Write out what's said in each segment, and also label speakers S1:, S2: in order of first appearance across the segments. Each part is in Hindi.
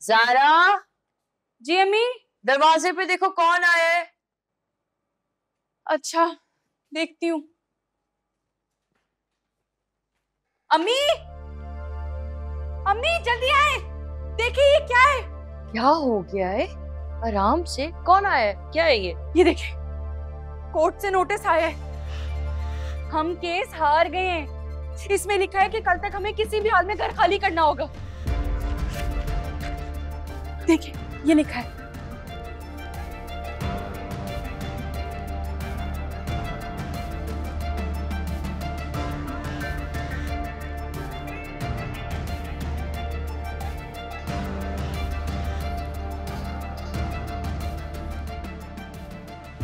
S1: ज़ारा।
S2: जी अम्मी।
S1: दरवाजे पे देखो कौन आया है।
S2: अच्छा देखती हूँ। अम्मी, अम्मी जल्दी आए, देखिए ये क्या है।
S1: क्या हो गया है? आराम से, कौन आया है? क्या है
S2: ये देखिए, कोर्ट से नोटिस आया है, हम केस हार गए हैं। इसमें लिखा है कि कल तक हमें किसी भी हाल में घर खाली करना होगा। देखिए ये लिखा है।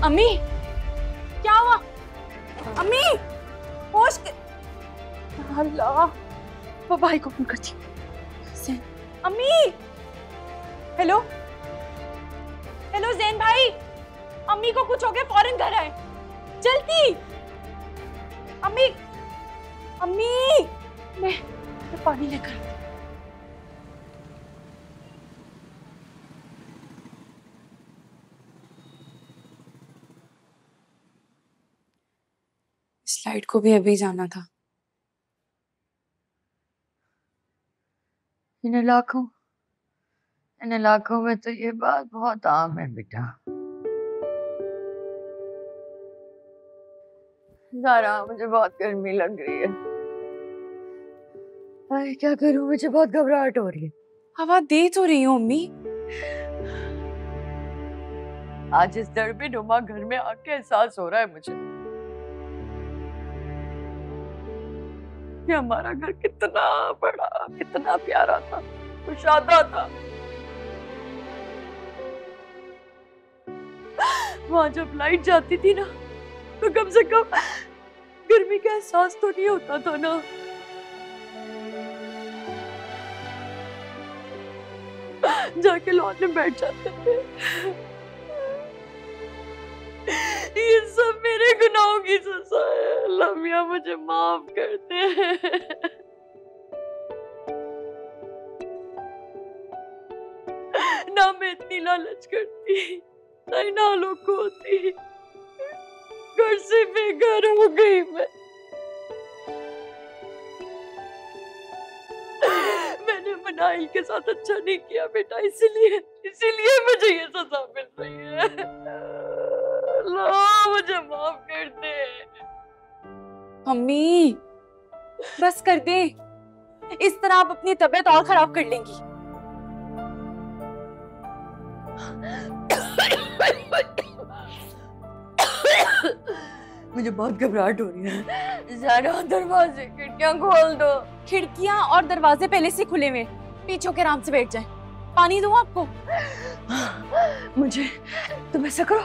S2: अम्मी क्या हुआ? अम्मी होश। अल्लाह, वो भाई को फोन करती। अम्मी, हेलो हेलो ज़ैन भाई, अम्मी को कुछ हो गया, फौरन घर आए जल्दी। अम्मी, अम्मी मैं पानी लेकर। इस लाइट को भी अभी जाना था।
S1: इन इलाकों में तो ये बात बहुत आम है बेटा। ज़ारा, मुझे बहुत गर्मी लग रही है। अरे क्या करूं, मुझे बहुत घबराहट हो रही है।
S2: हवा दे तो रही हूँ अम्मी।
S1: आज इस दरबे नुमा घर में आके एहसास हो रहा है मुझे कि हमारा घर कितना बड़ा, कितना प्यारा था, कुशादा था। वहां जब लाइट जाती थी ना, तो कम से कम गर्मी का एहसास तो नहीं होता था ना। जाके लॉन में बैठ जाते थे। ये सब मेरे गुनाहों की सजा है। अल्लाह मियां मुझे माफ कर दे। ना मैं इतनी लालच करती, ना इन हालों को होती। घर से बेघर हो गई मैं। मैंने मनाइल के साथ अच्छा नहीं किया बेटा, इसीलिए मुझे ये सजा मिल रही है। अल्लाह मुझे माफ कर दे।
S2: अम्मी बस कर दे, इस तरह आप अपनी तबीयत और खराब कर लेंगी।
S1: मुझे बहुत घबराहट हो रही है। ज़ारा, दरवाजे खिड़कियां खोल दो।
S2: खिड़कियां और दरवाजे पहले से खुले हुए, पीछे होकर आराम से बैठ जाए। पानी दूं आपको?
S1: मुझे, तुम ऐसा करो,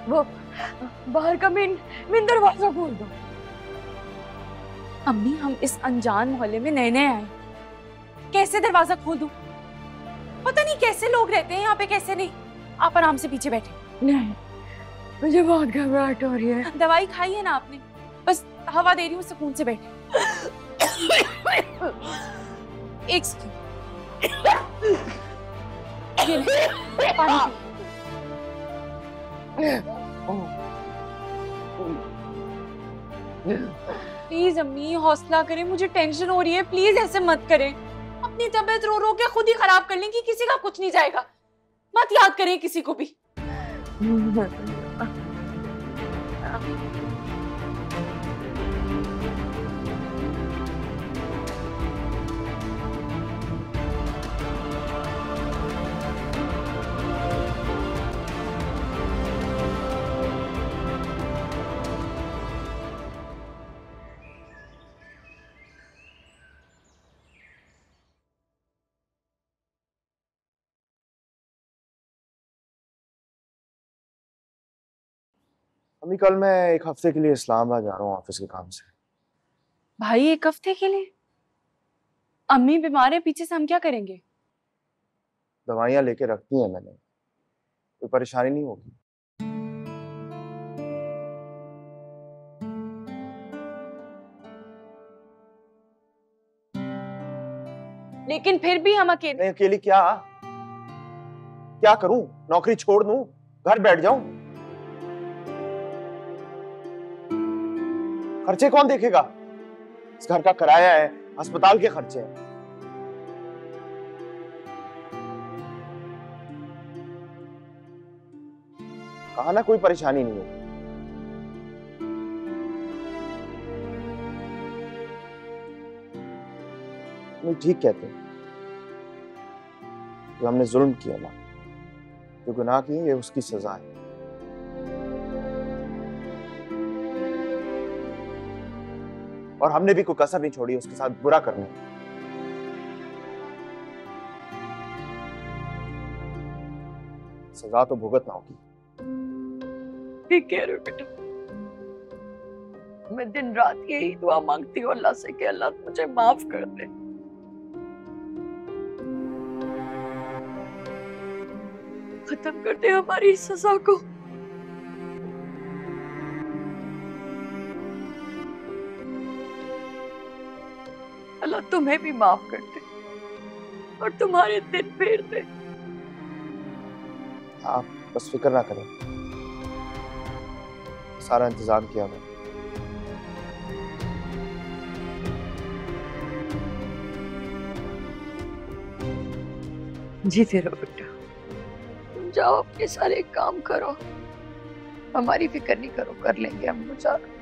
S1: वो बाहर का मेन दरवाजा खोल दो।
S2: अम्मी, हम इस अनजान मोहल्ले में नए नए आए, कैसे दरवाजा खोल दूं? पता नहीं कैसे लोग रहते हैं यहाँ पे, कैसे नहीं। आप आराम से पीछे बैठे।
S1: नहीं, मुझे बहुत घबराहट हो रही है।
S2: दवाई खाई है ना आपने? बस हवा दे रही हूँ, सुकून से बैठे। एक सेकंड, ये ले, पानी प्लीज अम्मी, हौसला करें, मुझे टेंशन हो रही है, प्लीज ऐसे मत करें। अपनी तबीयत रो रो के खुद ही खराब कर लेंगी, किसी का कुछ नहीं जाएगा। मत याद करें किसी को भी।
S3: अम्मी, कल मैं एक हफ्ते के लिए इस्लामाबाद जा रहा हूँ ऑफिस के काम से।
S2: भाई 1 हफ्ते के लिए? अम्मी बीमार है, पीछे से हम क्या करेंगे?
S3: दवाइयाँ लेके रखती हैं मैंने, कोई परेशानी नहीं होगी।
S2: लेकिन फिर भी हम अकेले।
S3: नहीं अकेली क्या क्या करूं? नौकरी छोड़ दूं? घर बैठ जाऊं? खर्चे कौन देखेगा? इस घर का किराया है, अस्पताल के खर्चे हैं। कहा ना कोई परेशानी नहीं होगी। तुम ठीक कहते हो। जो हमने जुल्म किया ना, जो गुनाह किए, ये उसकी सजा है। और हमने भी कोई कसर नहीं छोड़ी उसके साथ बुरा करने। सजा तो भुगतना होगी।
S1: ठीक कह रहे हो बेटा। मैं दिन रात यही दुआ मांगती हूँ अल्लाह से कि अल्लाह मुझे माफ कर दे। खत्म कर दे हमारी सजा को। अल्लाह तुम्हें भी माफ कर दे और तुम्हारे दिन फेर दे।
S3: आप बस फिक्र ना करें, सारा इंतजाम किया मैंने।
S1: जीते रहो बेटा। तुम जाओ अपने सारे काम करो, हमारी फिक्र नहीं करो, कर लेंगे हम गुजारा।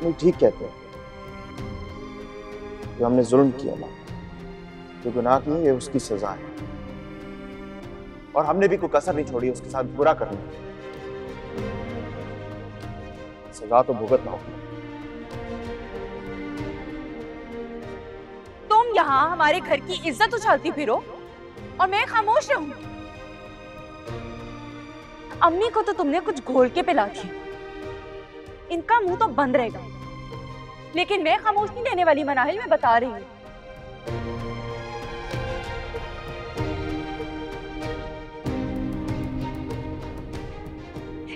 S3: नहीं ठीक कहते हैं। जो हमने जुल्म किया ना, जो गुनाह किए, ये उसकी सजा है। और हमने भी कोई कसर नहीं छोड़ी उसके साथ बुरा करने। सजा तो भुगतना होगी।
S2: तुम यहाँ हमारे घर की इज्जत उछालती फिरो और मैं खामोश रहूं। अम्मी को तो तुमने कुछ घोल के पिला दिया, इनका मुंह तो बंद रहेगा। लेकिन मैं खामोश नहीं रहने वाली मनाहिल, मैं बता रही हूँ।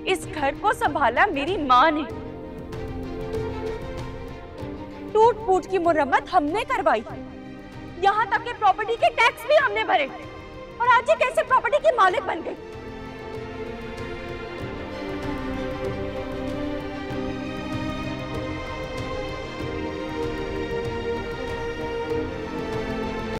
S2: इस घर को संभाला मेरी माँ ने, टूट फूट की मुरम्मत हमने करवाई, यहाँ तक कि प्रॉपर्टी के टैक्स भी हमने भरे, और आज ये कैसे प्रॉपर्टी की मालिक बन गई।